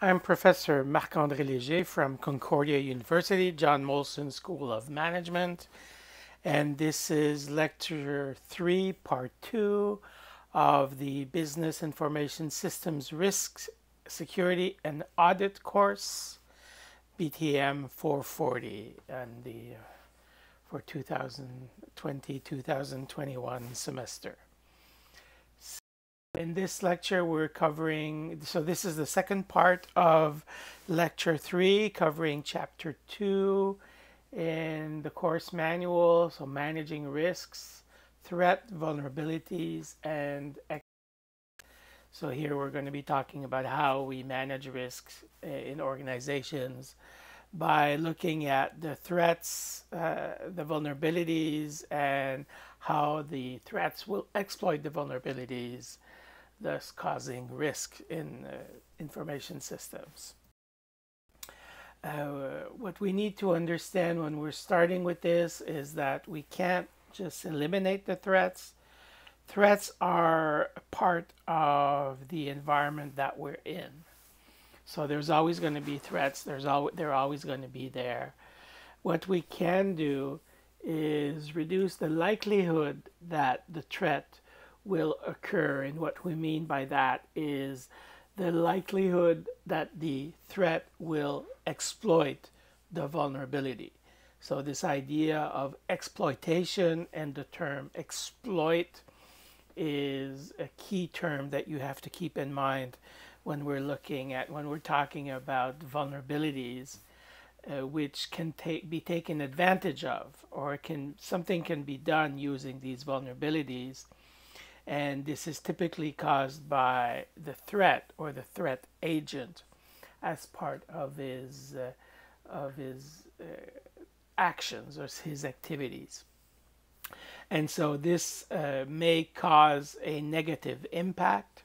I'm Professor Marc-André Léger from Concordia University, John Molson School of Management, and this is Lecture 3, Part 2 of the Business Information Systems Risks, Security and Audit course, BTM 440, and the for 2020-2021 semester. In this lecture, we're covering, so this is the second part of Lecture 3, covering Chapter 2 in the course manual, so managing risks, threat, vulnerabilities, and so here we're going to be talking about how we manage risks in organizations by looking at the threats, the vulnerabilities, and how the threats will exploit the vulnerabilities, thus causing risk in information systems. What we need to understand when we're starting with this is that we can't just eliminate the threats. Threats are part of the environment that we're in. So there's always going to be threats. They're always going to be there. What we can do is reduce the likelihood that the threat will occur. And what we mean by that is the likelihood that the threat will exploit the vulnerability. So this idea of exploitation and the term exploit is a key term that you have to keep in mind when we're talking about vulnerabilities, which can be taken advantage of, or something can be done using these vulnerabilities. And this is typically caused by the threat or the threat agent as part of his actions or his activities. And so this may cause a negative impact,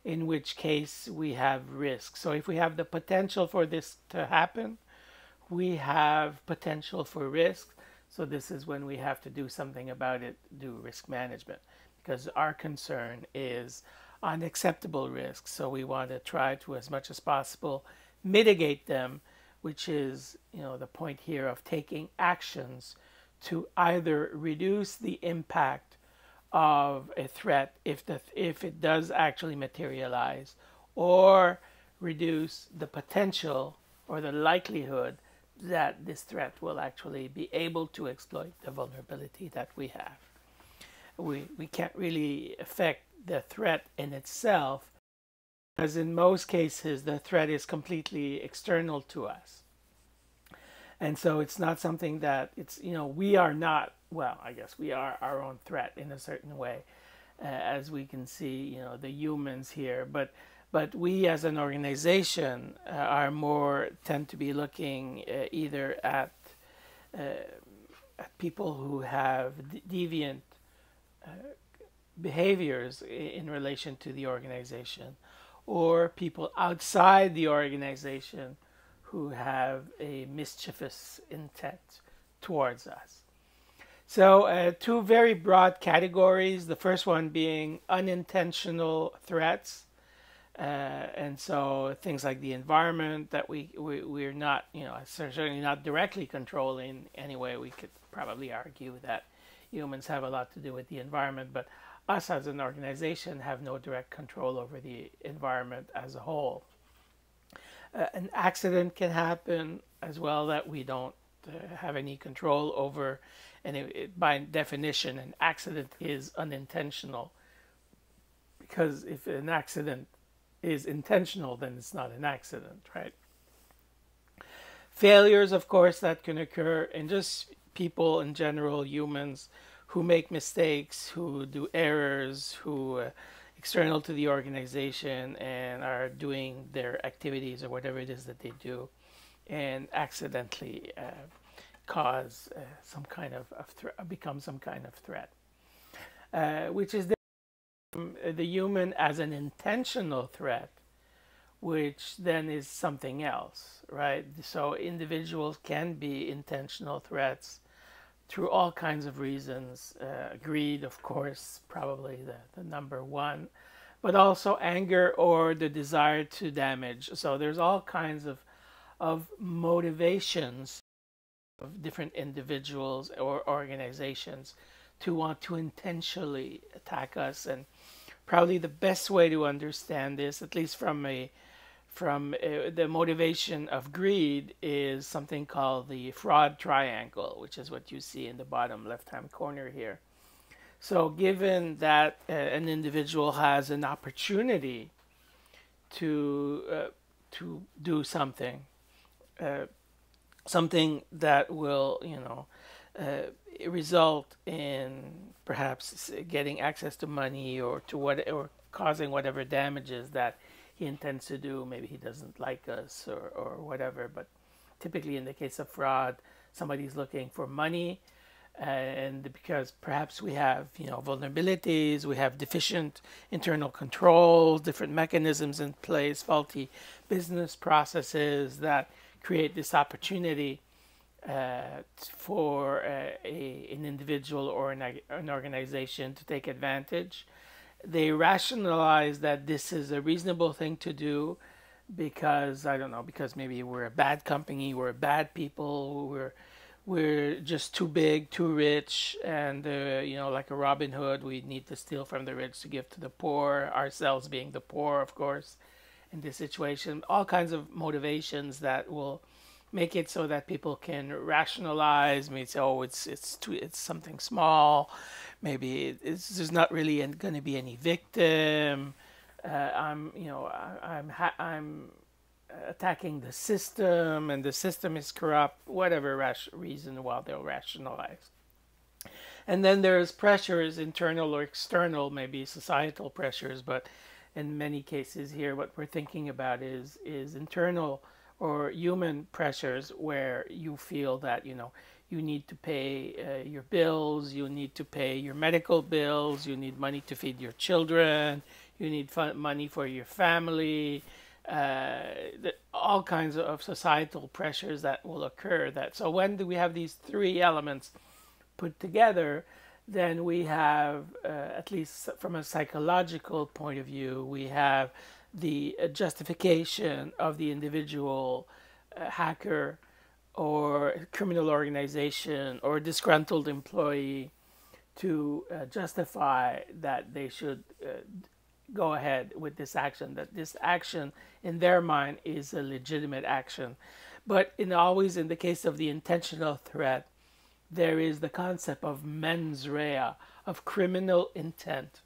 in which case we have risk. So if we have the potential for this to happen, we have potential for risk. So this is when we have to do something about it, do risk management, because our concern is unacceptable risks. So we want to try to, as much as possible, mitigate them, which is, the point here of taking actions to either reduce the impact of a threat if it does actually materialize, or reduce the potential or the likelihood that this threat will actually be able to exploit the vulnerability that we have. We can't really affect the threat in itself, because in most cases the threat is completely external to us. And so it's not something that we are not, well, I guess we are our own threat in a certain way, as we can see, the humans here. But we as an organization tend to be looking either at people who have deviant behaviors in relation to the organization, or people outside the organization who have a mischievous intent towards us. So two very broad categories. The first one being unintentional threats. And so things like the environment that we're not, certainly not directly controlling anyway. We could probably argue that humans have a lot to do with the environment, but us as an organization have no direct control over the environment as a whole. An accident can happen as well that we don't have any control over, and by definition an accident is unintentional, because if an accident is intentional, then it's not an accident, right? Failures, of course, that can occur, and just people in general, humans who make mistakes, who do errors, who external to the organization and are doing their activities or whatever it is that they do, and accidentally cause become some kind of threat, which is the human as an intentional threat, which then is something else, right? So individuals can be intentional threats through all kinds of reasons. Greed, of course, probably the number one, but also anger or the desire to damage. So there's all kinds of motivations of different individuals or organizations to want to intentionally attack us. And probably the best way to understand this, at least from the motivation of greed, is something called the fraud triangle, which is what you see in the bottom left-hand corner here. So, given that an individual has an opportunity to do something, uh, something that will, result in perhaps getting access to money or to what or causing whatever damages that he intends to do. Maybe he doesn't like us or whatever. But typically, in the case of fraud, somebody's looking for money, and because perhaps we have vulnerabilities, we have deficient internal controls, different mechanisms in place, faulty business processes that create this opportunity for an individual or an organization to take advantage. They rationalize that this is a reasonable thing to do because, I don't know, because maybe we're a bad company, we're bad people, we're just too big, too rich, and like a Robin Hood, we need to steal from the rich to give to the poor, ourselves being the poor, of course, in this situation. All kinds of motivations that will make it so that people can rationalize. Maybe say, oh, it's something small. Maybe there's not really going to be any victim. I'm attacking the system, and the system is corrupt. Whatever reason, while they'll rationalize. And then there's pressures, internal or external, maybe societal pressures, but in many cases here, what we're thinking about is internal or human pressures, where you feel that you need to pay your bills, you need to pay your medical bills, you need money to feed your children, you need money for your family, all kinds of societal pressures that will occur. That so when do we have these three elements put together, then we have, at least from a psychological point of view, we have the justification of the individual hacker or criminal organization or disgruntled employee to justify that they should go ahead with this action, that this action in their mind is a legitimate action. But always in the case of the intentional threat, there is the concept of mens rea, of criminal intent.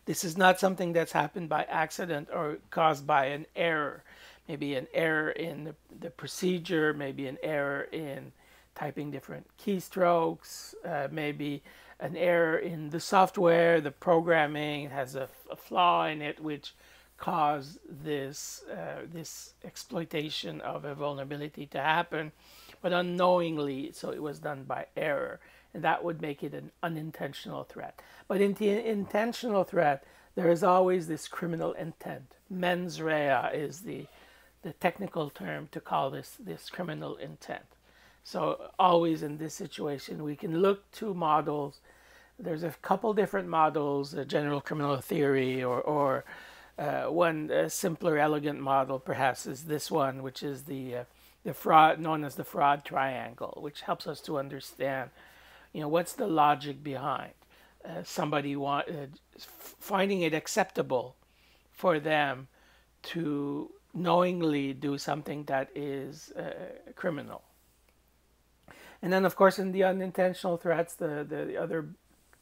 This is not something that's happened by accident or caused by an error. Maybe an error in the procedure, maybe an error in typing different keystrokes, maybe an error in the software, the programming has a flaw in it, which caused this exploitation of a vulnerability to happen, but unknowingly, so it was done by error, and that would make it an unintentional threat. But in the intentional threat, there is always this criminal intent. Mens rea is the technical term to call this criminal intent. So always in this situation, we can look to models. There's a couple different models, general criminal theory, or one simpler, elegant model perhaps is this one, which is the fraud, known as the fraud triangle, which helps us to understand, what's the logic behind somebody finding it acceptable for them to knowingly do something that is criminal. And then, of course, in the unintentional threats, the other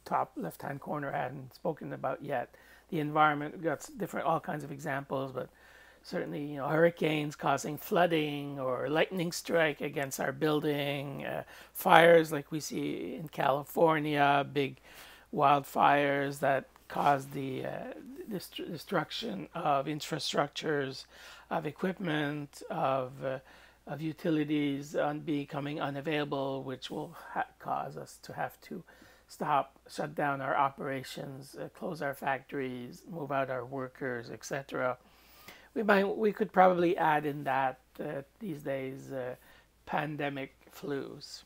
top left-hand corner I hadn't spoken about yet. The environment, we've got all kinds of examples, but certainly, hurricanes causing flooding or lightning strike against our building, fires like we see in California, big wildfires that cause the destruction of infrastructures, of equipment, of utilities becoming unavailable, which will cause us to have to shut down our operations, close our factories, move out our workers, etc. We could probably add in that these days pandemic flus.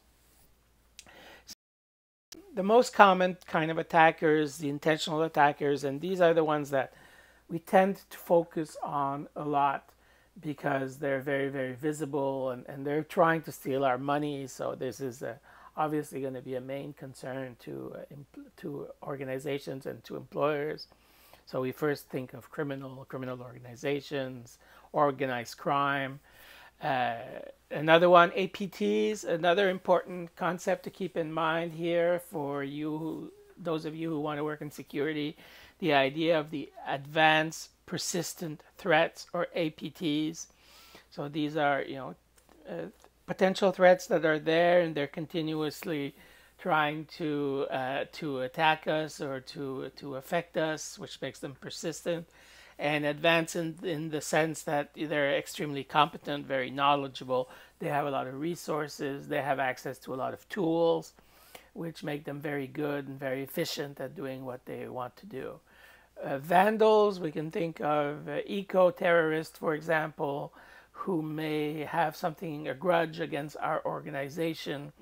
The most common kind of attackers, the intentional attackers, and these are the ones that we tend to focus on a lot because they're very, very visible and they're trying to steal our money. So this is obviously going to be a main concern to organizations and to employers. So we first think of criminal organizations, organized crime. Uh, Another one, APTs, another important concept to keep in mind here for those of you who want to work in security, the idea of the advanced persistent threats or APTs. So these are, uh, potential threats that are there and they're continuously trying to attack us or to affect us, which makes them persistent and advanced in the sense that they're extremely competent, very knowledgeable. They have a lot of resources. They have access to a lot of tools, which make them very good and very efficient at doing what they want to do. Vandals, we can think of eco-terrorists, for example, who may have a grudge against our organization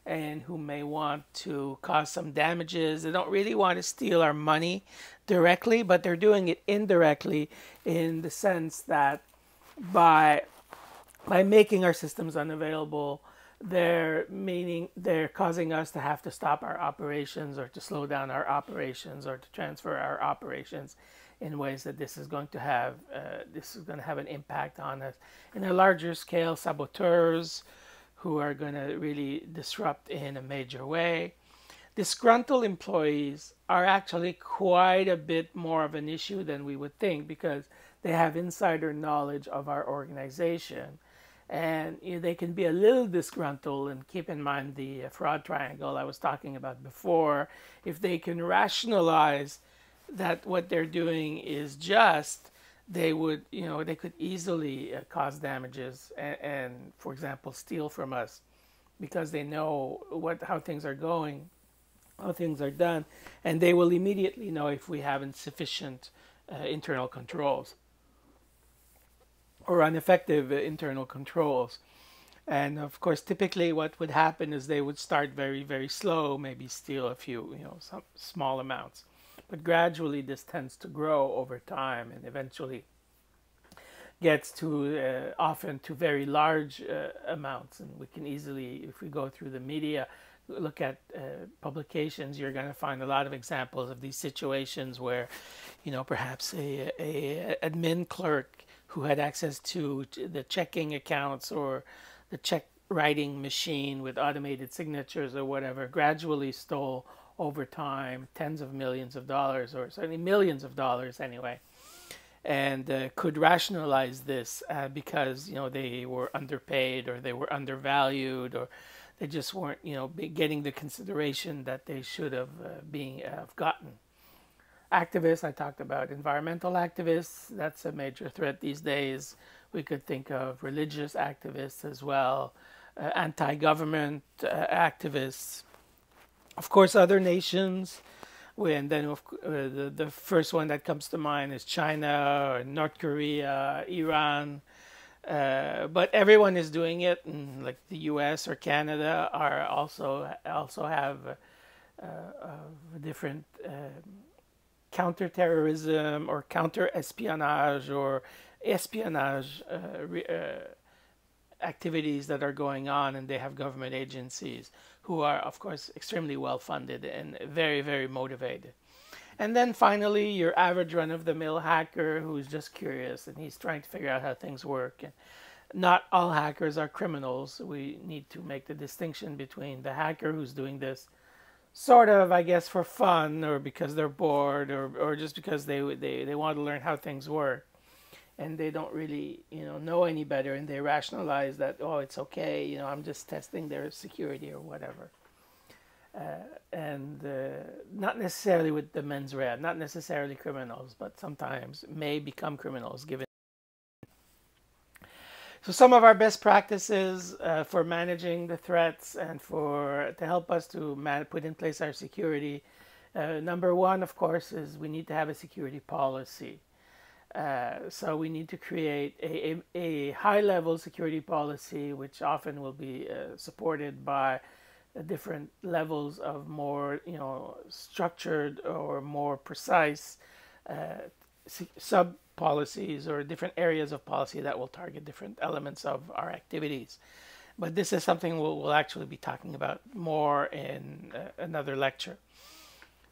and who may want to cause some damages. They don't really want to steal our money directly, but they're doing it indirectly in the sense that by making our systems unavailable, they're causing us to have to stop our operations or to slow down our operations or to transfer our operations in ways that this is going to have an impact on us. In a larger scale, saboteurs who are going to really disrupt in a major way. Disgruntled employees are actually quite a bit more of an issue than we would think because they have insider knowledge of our organization. And they can be a little disgruntled, and keep in mind the fraud triangle I was talking about before. If they can rationalize that what they're doing is just, they could easily cause damages and, for example, steal from us because they know how things are going, how things are done, and they will immediately know if we have insufficient internal controls or ineffective internal controls. And of course, typically what would happen is they would start very, very slow, maybe steal a few, some small amounts. But gradually this tends to grow over time and eventually gets to often to very large amounts. And we can easily, if we go through the media, look at publications, you're going to find a lot of examples of these situations where, perhaps a admin clerk who had access to the checking accounts or the check writing machine with automated signatures or whatever gradually stole over time tens of millions of dollars, or certainly millions of dollars anyway, and could rationalize this because they were underpaid or they were undervalued or they just weren't getting the consideration that they should have gotten. Activists, I talked about environmental activists. That's a major threat these days. We could think of religious activists as well, anti-government activists. Of course, other nations. And then the first one that comes to mind is China or North Korea, Iran. But everyone is doing it, and like the U.S. or Canada are also have different counterterrorism or counter-espionage or espionage activities that are going on, and they have government agencies who are, of course, extremely well funded and very, very motivated. And then finally, your average run-of-the-mill hacker who's just curious and he's trying to figure out how things work. And not all hackers are criminals. We need to make the distinction between the hacker who's doing this sort of, I guess, for fun or because they're bored or just because they want to learn how things work and they don't really know any better, and they rationalize that, oh, it's okay, I'm just testing their security or whatever. And not necessarily with the mens rea, not necessarily criminals, but sometimes may become criminals given. So some of our best practices for managing the threats and to help us to put in place our security. Number one, of course, is we need to have a security policy. So we need to create a high-level security policy, which often will be supported by different levels of more, structured or more precise sub policies or different areas of policy that will target different elements of our activities. But this is something we'll actually be talking about more in another lecture.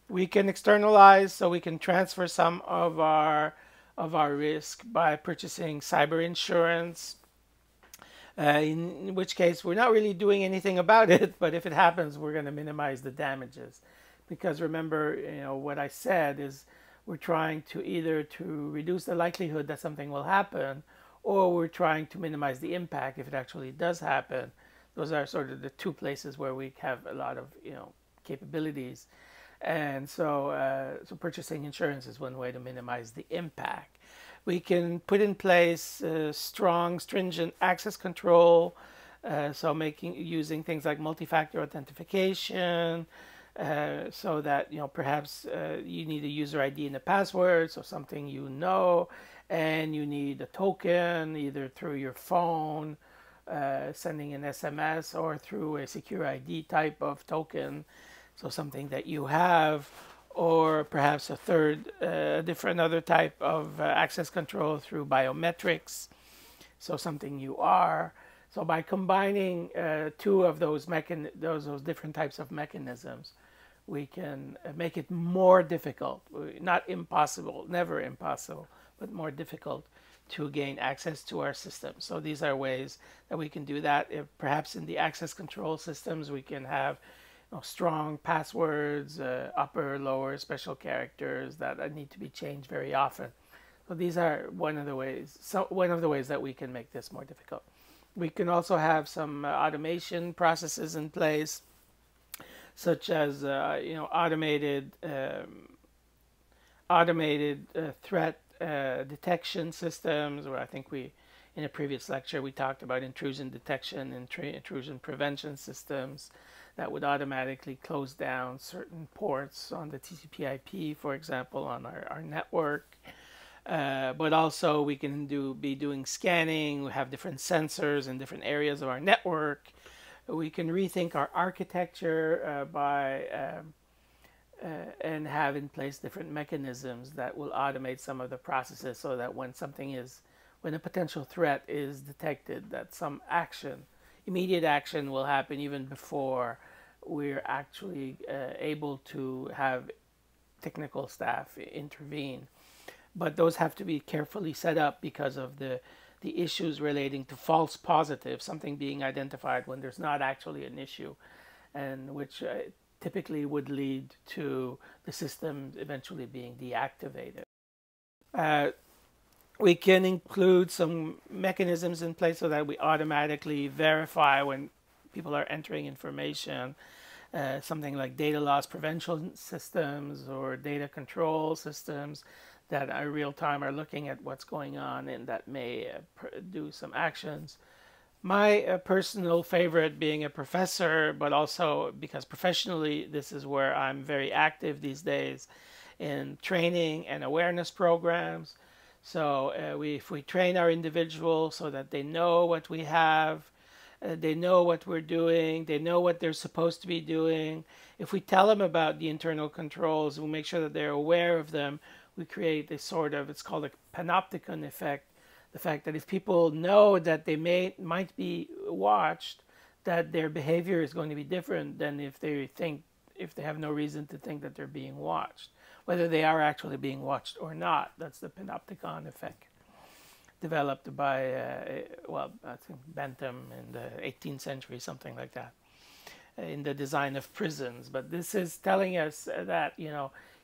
We can externalize, so we can transfer some of our risk by purchasing cyber insurance. In which case, we're not really doing anything about it, but if it happens, we're going to minimize the damages. Because remember, what I said is we're trying to either to reduce the likelihood that something will happen, or we're trying to minimize the impact if it actually does happen. Those are sort of the two places where we have a lot of capabilities. And so purchasing insurance is one way to minimize the impact. We can put in place strong, stringent access control. So using things like multi-factor authentication, so that perhaps you need a user ID and a password, so something and you need a token either through your phone, sending an SMS, or through a secure ID type of token. So something that you have, or perhaps a third, different other type of access control through biometrics. So something you are. So by combining two of those different types of mechanisms, we can make it more difficult, not impossible, never impossible, but more difficult to gain access to our system. So these are ways that we can do that. Perhaps in the access control systems, we can have strong passwords, upper, lower, special characters that need to be changed very often. So these are one of the ways. That we can make this more difficult. We can also have some automation processes in place, such as automated threat detection systems. Where I think in a previous lecture we talked about intrusion detection and intrusion prevention systems that would automatically close down certain ports on the TCP/IP, for example, on our network. But also we can be doing scanning. We have different sensors in different areas of our network. We can rethink our architecture and have in place different mechanisms that will automate some of the processes, so that when a potential threat is detected, that some immediate action will happen even before we're actually able to have technical staff intervene. But those have to be carefully set up because of the issues relating to false positives, something being identified when there's not actually an issue, and which typically would lead to the system eventually being deactivated. We can include some mechanisms in place so that we automatically verify when people are entering information, something like data loss prevention systems or data control systems that are real time, are looking at what's going on and that may do some actions. My personal favorite, being a professor, but also because professionally this is where I'm very active these days, in training and awareness programs. So if we train our individuals so that they know what we have, they know what we're doing, they know what they're supposed to be doing. If we tell them about the internal controls, we'll make sure that they're aware of them. We create this it's called a panopticon effect. The fact that if people know that they might be watched, that their behavior is going to be different than if they have no reason to think that they're being watched, whether they are actually being watched or not. That's the panopticon effect, developed by I think Bentham in the 18th century, something like that, in the design of prisons. But this is telling us that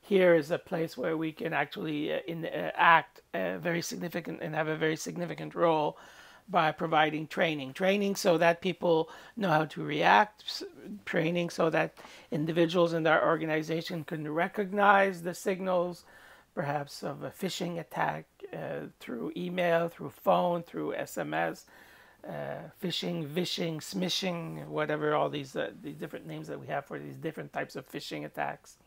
here is a place where we can actually act very significant and have a very significant role by providing training so that people know how to react, training so that individuals in their organization can recognize the signals, perhaps of a phishing attack through email, through phone, through SMS, phishing, vishing, smishing, whatever, all these different names that we have for these different types of phishing attacks.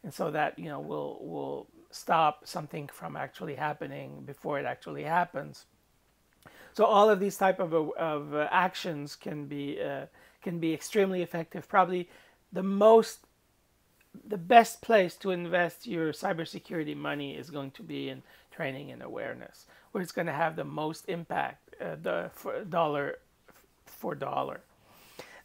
And so that will stop something from actually happening before it actually happens. So all of these type of actions can can be extremely effective. Probably the best place to invest your cybersecurity money is going to be in training and awareness, where it's going to have the most impact, dollar for dollar.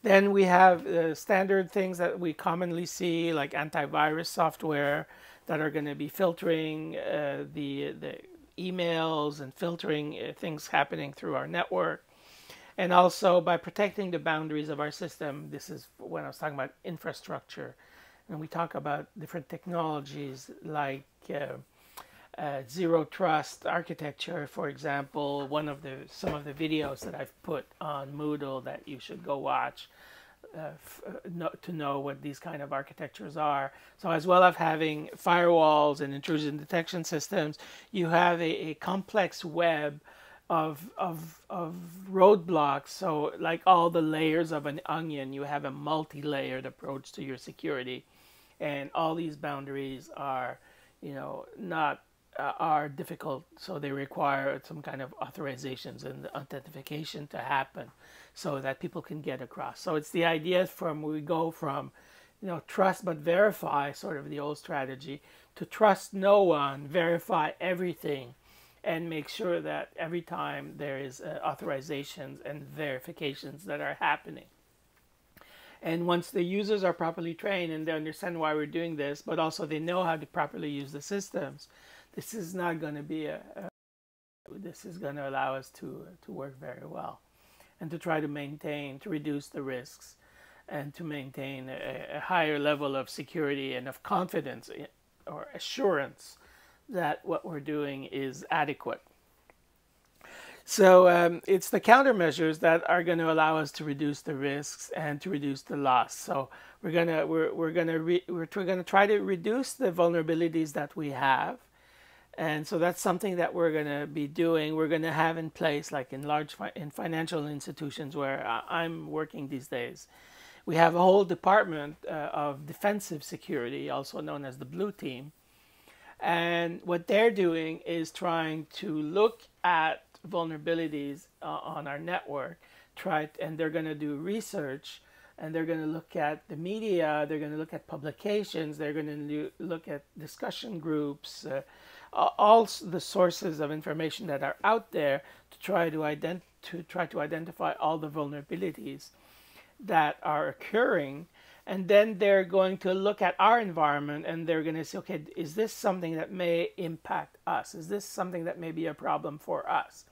Then we have standard things that we commonly see, like antivirus software that are going to be filtering the emails and filtering things happening through our network. And also by protecting the boundaries of our system. This is when I was talking about infrastructure. And we talk about different technologies like zero trust architecture, for example. Some of the videos that I've put on Moodle that you should go watch to know what these kind of architectures are. So as well as having firewalls and intrusion detection systems, you have a complex web of roadblocks. So like all the layers of an onion, you have a multi-layered approach to your security, and all these boundaries are, not are difficult. So they require some kind of authorizations and authentication to happen, so that people can get across. So it's the idea we go from, trust but verify, sort of the old strategy, to trust no one, verify everything, and make sure that every time there is authorizations and verifications that are happening. And once the users are properly trained and they understand why we're doing this, but also they know how to properly use the systems, this is not going to be this is going to allow us to work very well, and to try to reduce the risks, and to maintain a higher level of security and of confidence or assurance that what we're doing is adequate. So it's the countermeasures that are going to allow us to reduce the risks and to reduce the loss. So we're gonna try to reduce the vulnerabilities that we have, and so that's something that we're going to be doing. We're going to have in place, like in financial institutions where I'm working these days. We have a whole department of defensive security, also known as the Blue Team. And what they're doing is trying to look at vulnerabilities on our network, and they're going to do research, and they're going to look at the media, they're going to look at publications, they're going to look at discussion groups, all the sources of information that are out there to try to identify all the vulnerabilities that are occurring. And then they're going to look at our environment, and they're going to say, okay, is this something that may impact us? Is this something that may be a problem for us?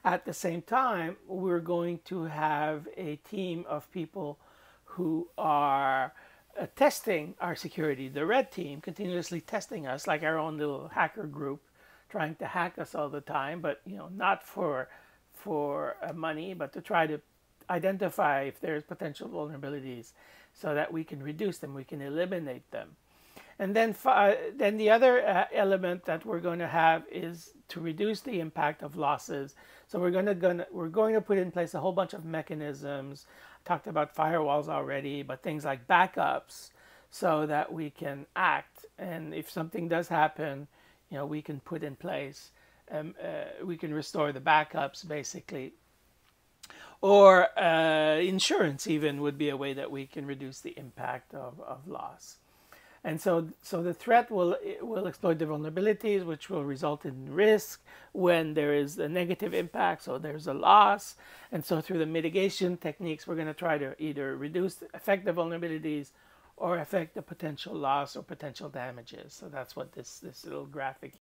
At the same time, we're going to have a team of people who are testing our security. The red team continuously testing us, like our own little hacker group, trying to hack us all the time, but not for money, but to try to identify if there's potential vulnerabilities, so that we can reduce them, we can eliminate them. And then the other element that we're going to have is to reduce the impact of losses. So we're going to put in place a whole bunch of mechanisms. I talked about firewalls already, but things like backups, so that we can act. And if something does happen, we can put in place, we can restore the backups basically. Or insurance even would be a way that we can reduce the impact of loss. And so the threat will exploit the vulnerabilities, which will result in risk when there is a negative impact, so there's a loss. And so through the mitigation techniques, we're going to try to either affect the vulnerabilities or affect the potential loss or potential damages. So that's what this little graphic is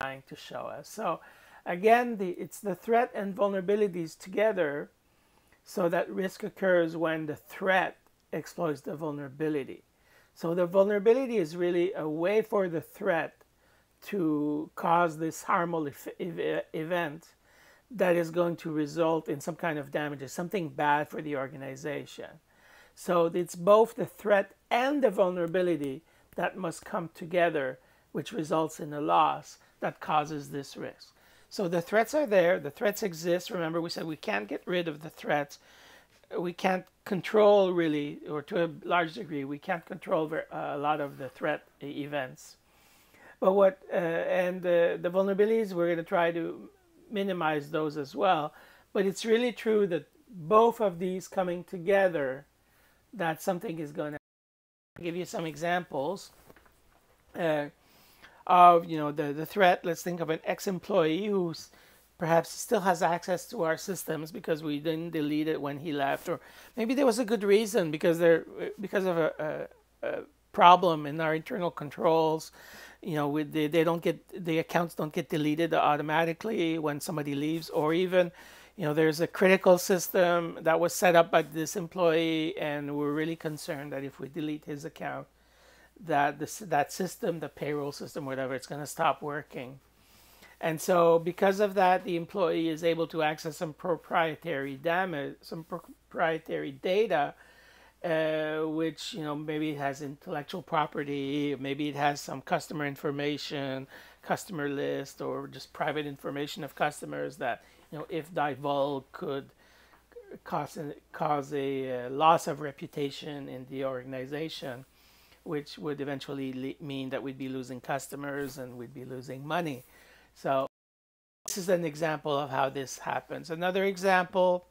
trying to show us. So again, it's the threat and vulnerabilities together, so that risk occurs when the threat exploits the vulnerability. So the vulnerability is really a way for the threat to cause this harmful event that is going to result in some kind of damages, something bad for the organization. So it's both the threat and the vulnerability that must come together, which results in a loss that causes this risk. So the threats are there, the threats exist. Remember, we said we can't get rid of the threats. We can't control really, or to a large degree, we can't control a lot of the threat events. But the vulnerabilities, we're going to try to minimize those as well. But it's really true that both of these coming together, that something is going to give you some examples uh, of the threat. Let's think of an ex-employee who's perhaps still has access to our systems because we didn't delete it when he left, or maybe there was a good reason because of a problem in our internal controls. With they don't get the accounts don't get deleted automatically when somebody leaves, or even there's a critical system that was set up by this employee, and we're really concerned that if we delete his account, that system, the payroll system, whatever, it's going to stop working. And so because of that, the employee is able to access some proprietary data, which maybe it has intellectual property, maybe it has some customer information, customer list, or just private information of customers that if divulged could cause a loss of reputation in the organization, which would eventually mean that we'd be losing customers and we'd be losing money. So this is an example of how this happens. Another example,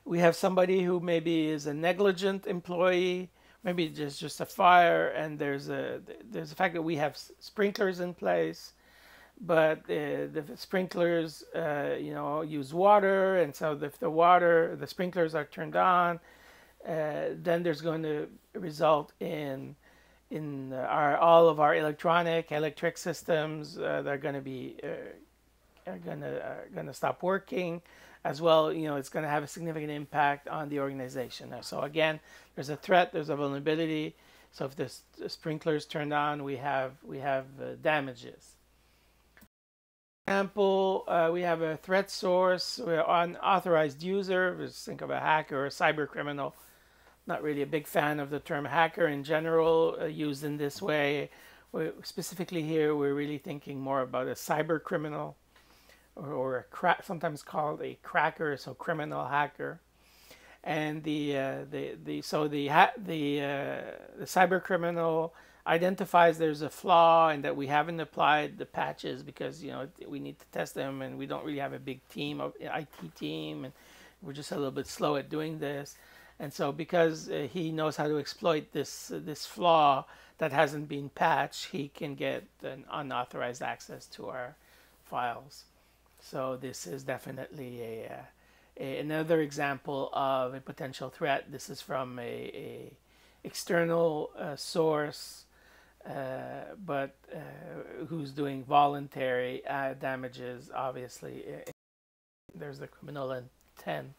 we have somebody who maybe is a negligent employee, maybe just a fire, and there's the fact that we have sprinklers in place, but the sprinklers use water, and so if the sprinklers are turned on, then there's going to result in all of our electric systems that are going to be going to stop working as well. It's going to have a significant impact on the organization. So again, there's a threat, there's a vulnerability. So if the sprinklers turned on, we have damages. For example, we have a threat source, we're unauthorized user. Just think of a hacker or a cyber criminal. Not really a big fan of the term hacker in general used in this way. Specifically here, we're really thinking more about a cyber criminal, or sometimes called a cracker, so criminal hacker. And the cyber criminal identifies there's a flaw and that we haven't applied the patches because we need to test them, and we don't really have a big team of IT team, and we're just a little bit slow at doing this. And so because he knows how to exploit this flaw that hasn't been patched, he can get an unauthorized access to our files. So this is definitely another example of a potential threat. This is from a external source, but who's doing voluntary damages. Obviously, there's the criminal intent.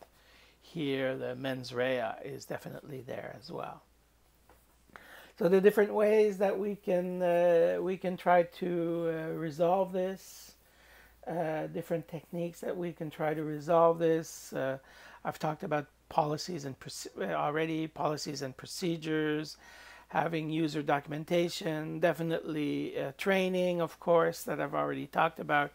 Here, the mens rea is definitely there as well. So the different ways that we can try to resolve this, different techniques that we can try to resolve this. I've talked about policies and procedures, having user documentation, definitely training, of course, that I've already talked about,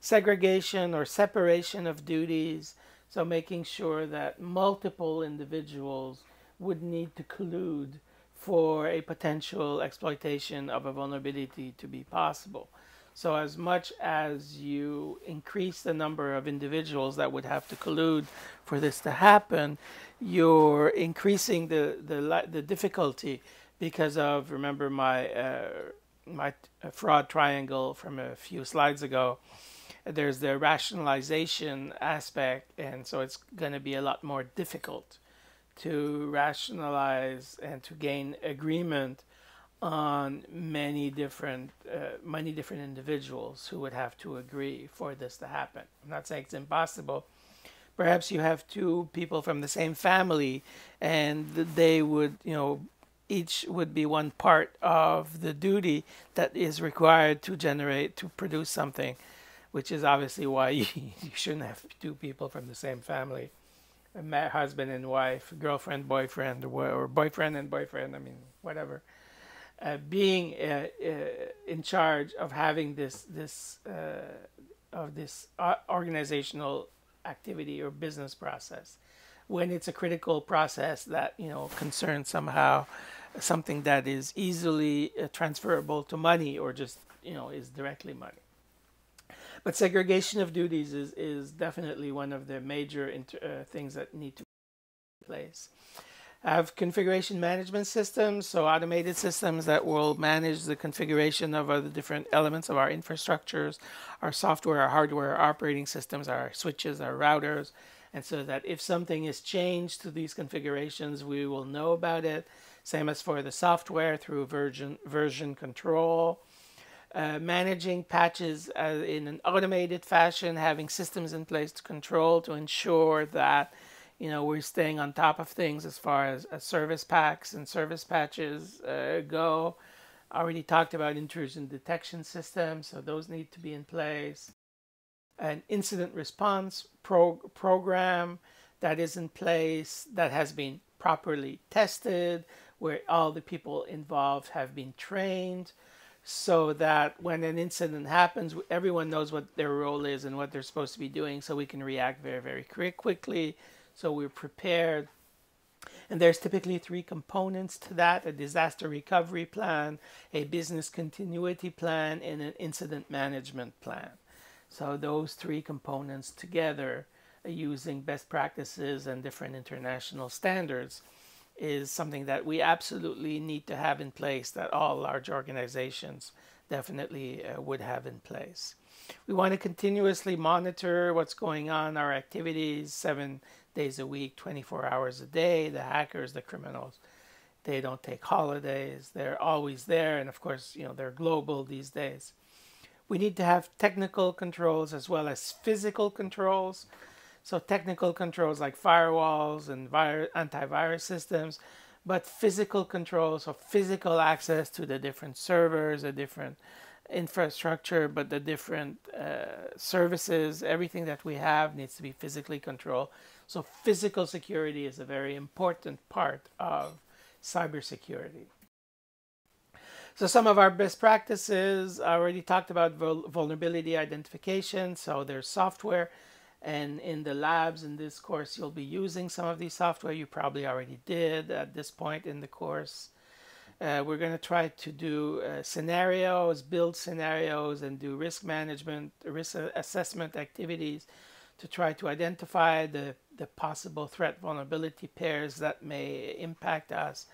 segregation or separation of duties. So making sure that multiple individuals would need to collude for a potential exploitation of a vulnerability to be possible. So as much as you increase the number of individuals that would have to collude for this to happen, you're increasing the difficulty because of, remember my fraud triangle from a few slides ago. There's the rationalization aspect, and so it's going to be a lot more difficult to rationalize and to gain agreement on many different individuals who would have to agree for this to happen. I'm not saying it's impossible. Perhaps you have two people from the same family, and they would, each would be one part of the duty that is required to produce something, which is obviously why you shouldn't have two people from the same family, a husband and wife, girlfriend, boyfriend, or boyfriend and boyfriend, whatever, being in charge of having this organizational activity or business process, when it's a critical process that concerns somehow something that is easily transferable to money, or just is directly money. But segregation of duties is definitely one of the major things that need to be in place. I have configuration management systems, so automated systems that will manage the configuration of the different elements of our infrastructures, our software, our hardware, our operating systems, our switches, our routers, and so that if something is changed to these configurations, we will know about it. Same as for the software through version control. Managing patches in an automated fashion, having systems in place to control to ensure that we're staying on top of things as far as service packs and service patches go. I already talked about intrusion detection systems, so those need to be in place. An incident response program that is in place that has been properly tested, where all the people involved have been trained, so that when an incident happens, everyone knows what their role is and what they're supposed to be doing, so we can react very, very quickly. So we're prepared. And there's typically three components to that: a disaster recovery plan, a business continuity plan, and an incident management plan. So those three components together, using best practices and different international standards, is something that we absolutely need to have in place, that all large organizations definitely would have in place. We want to continuously monitor what's going on, our activities, 7 days a week, 24 hours a day. The hackers, the criminals, they don't take holidays. They're always there. And of course, they're global these days. We need to have technical controls as well as physical controls. So technical controls like firewalls and antivirus systems, but physical controls, so physical access to the different servers, the different infrastructure, but the different services, everything that we have needs to be physically controlled. So physical security is a very important part of cybersecurity. So some of our best practices, I already talked about vulnerability identification. So there's software, and in the labs in this course, you'll be using some of these software. You probably already did at this point in the course. We're going to try to do scenarios, build scenarios, and do risk management, risk assessment activities to try to identify the possible threat vulnerability pairs that may impact us.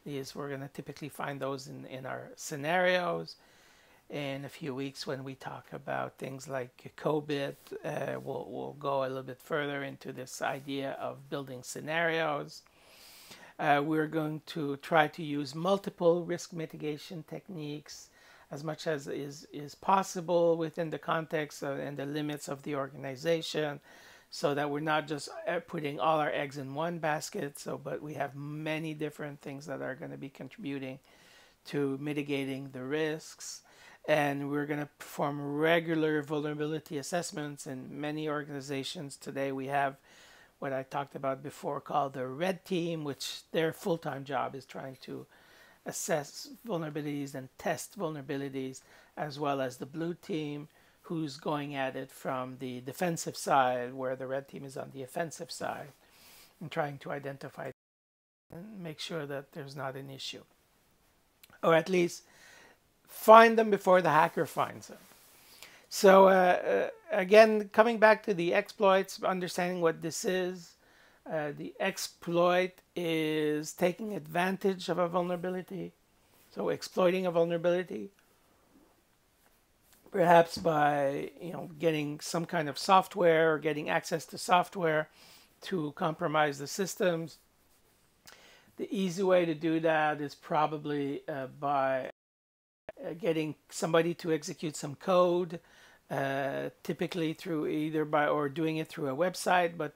We're going to typically find those in our scenarios. In a few weeks, when we talk about things like COBIT, we'll go a little bit further into this idea of building scenarios. We're going to try to use multiple risk mitigation techniques as much as is possible within the context and the limits of the organization, so that we're not just putting all our eggs in one basket, but we have many different things that are going to be contributing to mitigating the risks. And we're going to perform regular vulnerability assessments. In many organizations today, we have what I talked about before called the red team, which their full-time job is trying to assess vulnerabilities and test vulnerabilities, as well as the blue team, who's going at it from the defensive side, where the red team is on the offensive side and trying to identify and make sure that there's not an issue, or at least find them before the hacker finds them. So again, coming back to the exploits, understanding what this is. The exploit is taking advantage of a vulnerability, so exploiting a vulnerability, perhaps by getting some kind of software or getting access to software to compromise the systems. The easy way to do that is probably by getting somebody to execute some code, typically through either by or doing it through a website, but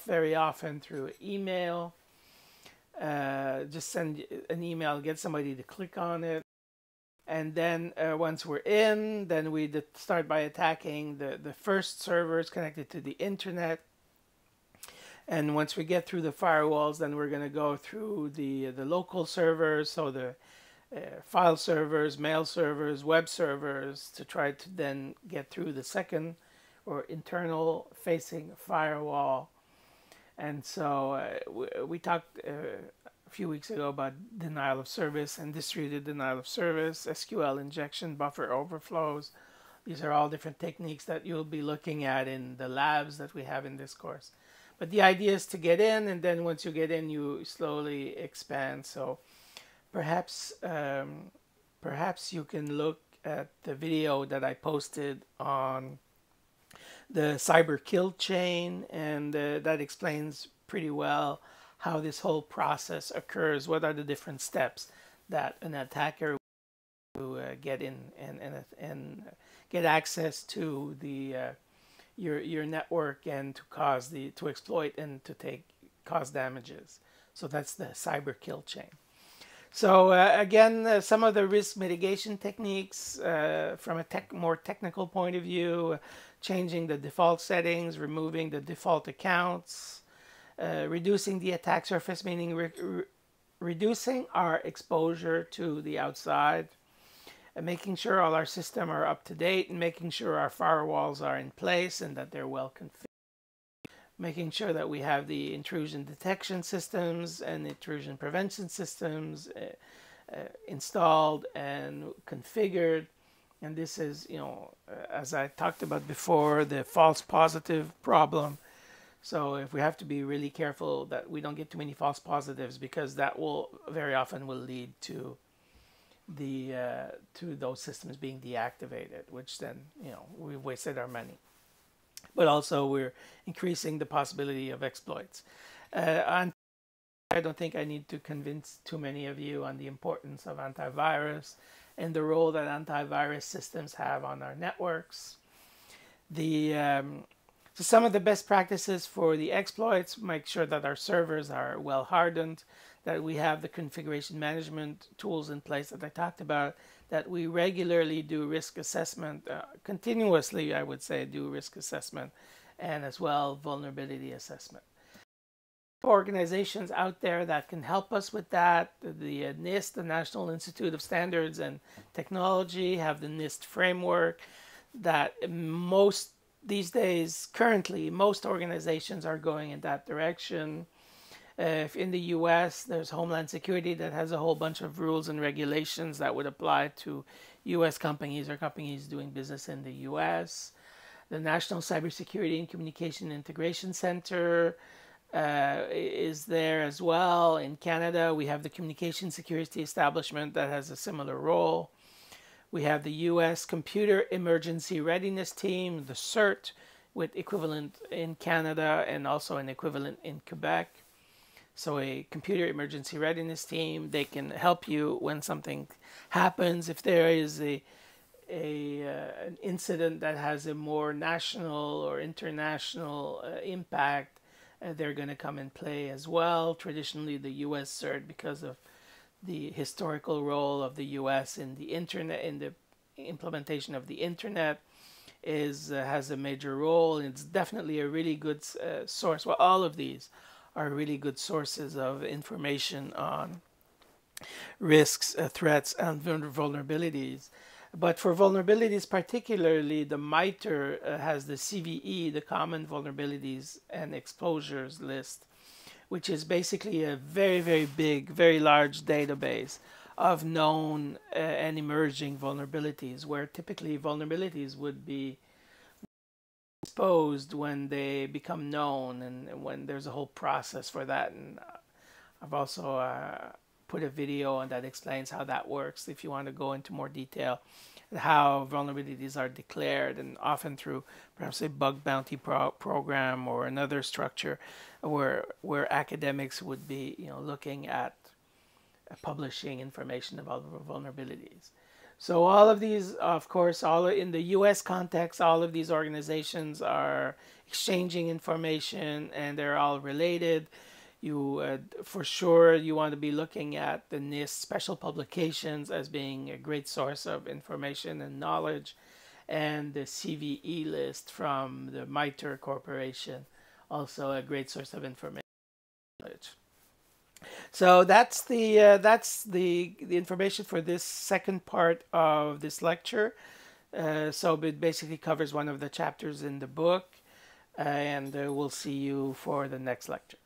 very often through email. Just send an email, get somebody to click on it, and then once we're in, then we start by attacking the first servers connected to the internet. And once we get through the firewalls, then we're going to go through the local servers, so the file servers, mail servers, web servers, to try to then get through the second or internal facing firewall. And so we talked a few weeks ago about denial of service and distributed denial of service, SQL injection, buffer overflows. These are all different techniques that you'll be looking at in the labs that we have in this course. But the idea is to get in, and then once you get in, you slowly expand. So perhaps perhaps you can look at the video that I posted on the cyber kill chain, and that explains pretty well how this whole process occurs. What are the different steps that an attacker will get in and get access to the your network and to exploit and to cause damages. So that's the cyber kill chain. So again, some of the risk mitigation techniques from a more technical point of view, changing the default settings, removing the default accounts, reducing the attack surface, meaning reducing our exposure to the outside, making sure all our systems are up to date, and making sure our firewalls are in place and that they're well configured. Making sure that we have the intrusion detection systems and intrusion prevention systems installed and configured. And this is, as I talked about before, the false positive problem. So if we have to be really careful that we don't get too many false positives, because that will very often will lead to those systems being deactivated, which then we've wasted our money. But also we're increasing the possibility of exploits. I don't think I need to convince too many of you on the importance of antivirus and the role that antivirus systems have on our networks. So some of the best practices for the exploits: make sure that our servers are well hardened, that we have the configuration management tools in place that I talked about, that we regularly do risk assessment, continuously, I would say, do risk assessment, and as well vulnerability assessment. Organizations out there that can help us with that: the NIST, the National Institute of Standards and Technology, have the NIST framework that these days, currently, most organizations are going in that direction. If in the US, there's Homeland Security that has a whole bunch of rules and regulations that would apply to US companies or companies doing business in the US. The National Cybersecurity and Communication Integration Center is there as well. In Canada, we have the Communication Security Establishment that has a similar role. We have the US Computer Emergency Readiness Team, the CERT, with equivalent in Canada and also an equivalent in Quebec. So a computer emergency readiness team, they can help you when something happens. If there is an incident that has a more national or international impact, they're going to come and play as well. Traditionally, the US CERT, because of the historical role of the US in the internet, in the implementation of the internet, has a major role. And it's definitely a really good source. Well, all of these are really good sources of information on risks, threats, and vulnerabilities. But for vulnerabilities particularly, the MITRE has the CVE, the Common Vulnerabilities and Exposures List, which is basically a very, very big, very large database of known and emerging vulnerabilities, where typically vulnerabilities would be exposed when they become known and when there's a whole process for that. And I've also put a video on that explains how that works if you want to go into more detail, how vulnerabilities are declared, and often through perhaps a bug bounty program or another structure where academics would be looking at publishing information about vulnerabilities. So all of these, of course, all in the U.S. context, all of these organizations are exchanging information and they're all related. You, for sure, you want to be looking at the NIST special publications as being a great source of information and knowledge, and the CVE list from the MITRE Corporation, also a great source of information and knowledge. So that's the information for this second part of this lecture. So it basically covers one of the chapters in the book, and we'll see you for the next lecture.